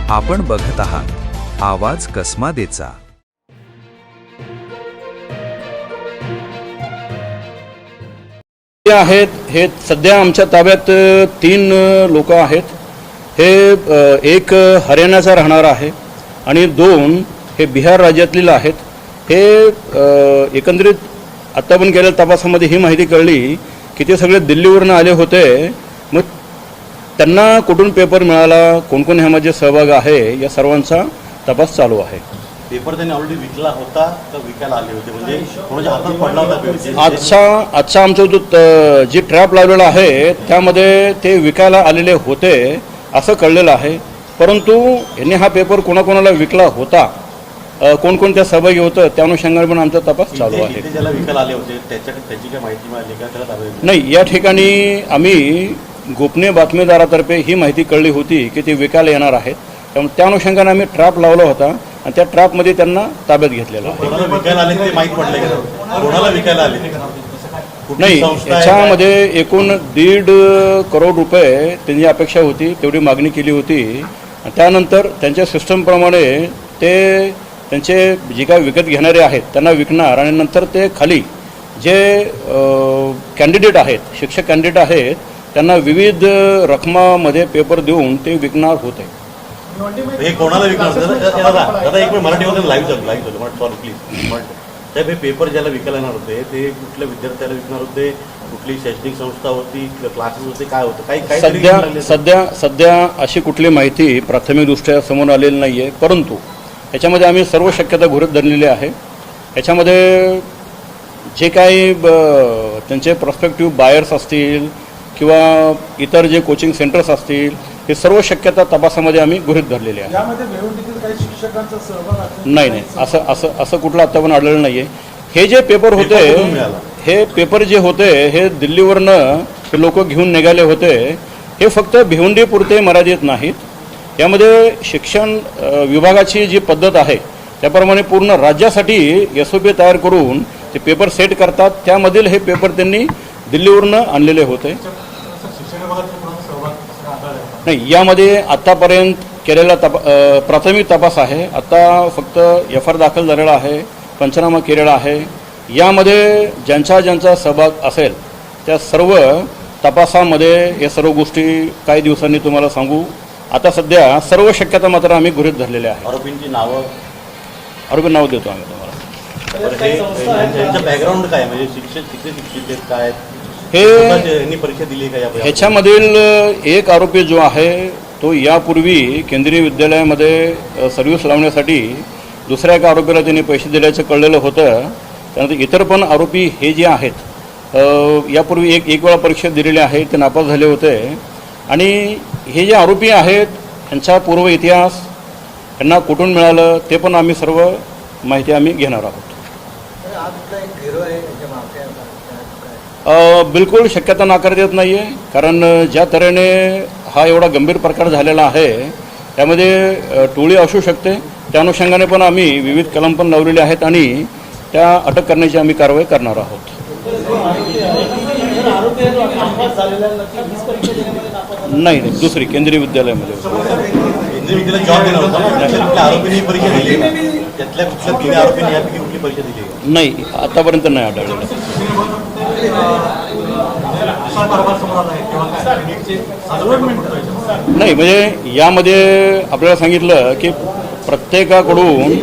आपण बघत आहात आवाज कसमादेचा। आहेत हे सध्या आमच्या ताब्यात 3 लोक आहेत। हे एक हरियाणाचा राहणार आहे आणि 2 हे बिहार राज्यातील आहेत। हे एकंदरीत आता पण केलेल्या तपासामध्ये ही माहिती कळली की ते सगळे दिल्लीवरून आले होते। मग त्यांना कुठून पेपर मिळाला, कोण कोण ह्यामध्ये सहभाग आहे, या सर्वांचा तपास चालू आहे। पेपर त्यांनी ऑलरेडी विकला होता तर विकायला आले होते, म्हणजे कोणाच्या हातात पडला होता पेपर? आजचा आमचा जो जी ट्रॅप लावलेला आहे त्यामध्ये ते विकायला आलेले होते असं कळलेलं आहे। परंतु यांनी हा पेपर कोणाकोणाला विकला होता, कोण कोण त्या सहभागी होतं, त्या अनुषंगाने पण आमचा तपास चालू आहे। ज्याला विकायला आले होते त्याची काय माहिती मिळाली का? त्याला नाही, या ठिकाणी आम्ही गोपनीय बातमीदारातर्फे ही माहिती कळली होती की ते विकायला येणार आहेत। त्यामुळे त्या अनुषंगाने आम्ही ट्रॅप लावला होता आणि त्या ट्रॅपमध्ये त्यांना ताब्यात घेतलेलं आहे। कोणाला विकायला आले ते माहीत पडले का? कोणाला विकायला आले? नाही, याच्यामध्ये एकूण 1.5 करोड रुपये त्यांची अपेक्षा होती, तेवढी मागणी केली होती। त्यानंतर त्यांच्या सिस्टमप्रमाणे ते त्यांचे जे काय विकत घेणारे आहेत त्यांना विकणार आणि नंतर ते खाली जे कॅन्डिडेट आहेत, शिक्षक कॅन्डिडेट आहेत, त्यांना विविध रकमामध्ये पेपर देऊन ते विकणार होते। हे कोणाला विकणार? दादा एक मिनिट, मराठीमध्ये लाईव्ह झालं सॉरी प्लीज। साहेब, हे पेपर ज्याला विकायला येणार होते ते कुठल्या विद्यार्थ्याला विकणार होते? कुठली शैक्षणिक संस्था होती, क्लासेस होते, काय होतं? काही सध्या अशी कुठली माहिती प्राथमिकदृष्ट्या समोर आलेली नाही आहे। परंतु याच्यामध्ये आम्ही सर्व शक्यता गृहीत धरलेली आहे। याच्यामध्ये जे काही त्यांचे प्रॉस्पेक्टिव्ह बायर्स असतील किंवा इतर जे कोचिंग सेंटर्स असतील, हे सर्व शक्यता तपासामध्ये आम्ही गृहीत धरलेली आहे। नाही, असं कुठलं आता पण आढळलं नाही आहे। हे जे पेपर होते, हे पेपर जे होते हे दिल्लीवरनं हे लोक घेऊन निघाले होते। हे फक्त भिवंडीपुरते मर्यादित नाहीत। यामध्ये शिक्षण विभागाची जी पद्धत आहे त्याप्रमाणे पूर्ण राज्यासाठी SOP तयार करून ते पेपर सेट करतात। त्यामधील हे पेपर त्यांनी दिल्लीवरनं आणलेले होते। नाही, यामध्ये आत्तापर्यंत केलेला प्राथमिक तपास आहे। आता फक्त FIR दाखल झालेला आहे, पंचनामा केलेला आहे। यामध्ये ज्यांचा सहभाग असेल त्या सर्व तपासामध्ये या सर्व गोष्टी काही दिवसांनी तुम्हाला सांगू। आता सध्या सर्व शक्यता मात्र आम्ही गृहीत धरलेल्या आहे। आरोपी नाव देतो आम्ही तुम्हाला। त्यांचं बॅकग्राऊंड काय, म्हणजे शिक्षित काय, हे परीक्षा दिली का? ह्याच्यामधील एक आरोपी जो आहे तो यापूर्वी केंद्रीय विद्यालयामध्ये सर्व्हिस लावण्यासाठी दुसऱ्या एका आरोपीला त्यांनी पैसे दिल्याचं कळलेलं होतं। त्यानंतर इतर पण आरोपी हे जे आहेत यापूर्वी एक वेळा परीक्षा दिलेली आहे, ते नापास झाले होते। आणि हे जे आरोपी आहेत त्यांचा पूर्व इतिहास, त्यांना कुठून मिळालं ते पण आम्ही सर्व माहिती आम्ही घेणार आहोत। बिलकुल शक्यता नाकारता येत नाही आहे, कारण ज्या तऱ्हेने हा एवढा गंभीर प्रकार झालेला आहे त्यामध्ये टोळी असू शकते। त्या अनुषंगाने पण आम्ही विविध कलम पण लावलेले आहेत आणि त्या अटक करण्याची आम्ही कारवाई करणार आहोत। नाही, दुसरी केंद्रीय विद्यालयामध्ये नाही, आतापर्यंत नाही आढळलेलं। नाही, म्हणजे यामध्ये आपल्याला सांगितलं की प्रत्येकाकडून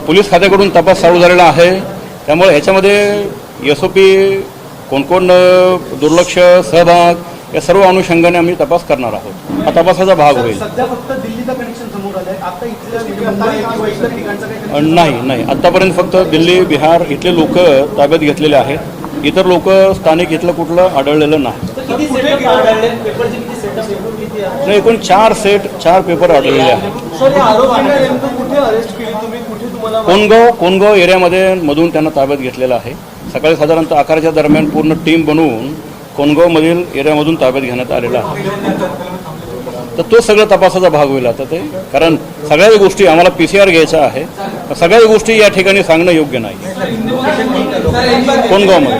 पोलीस खात्याकडून तपास चालू झालेला आहे। त्यामुळे ह्याच्यामध्ये SOP, कोण दुर्लक्ष, सहभाग, या सर्व अनुषंगाने आम्ही तपास करणार आहोत। हा तपासाचा भाग होईल। नाही, आतापर्यंत फक्त दिल्ली, बिहार इथले लोक ताब्यात घेतलेले आहेत। इतर लोक स्थानिक इथलं कुठलं आढळलेलं नाही। एकूण 4 पेपर आढळलेले आहेत। कोणगाव एरियामध्ये मधून त्यांना ताब्यात घेतलेलं आहे। सकाळी साधारणतः 11च्या दरम्यान पूर्ण टीम बनवून कोणगावमधील एरियामधून ताब्यात घेण्यात आलेला आहे। तर तो सगळं तपासाचा भाग होईल आता ते, कारण सगळ्याच गोष्टी आम्हाला PCR घ्यायचा आहे। सगळ्याच गोष्टी या ठिकाणी सांगणं योग्य नाही। कोणगावमध्ये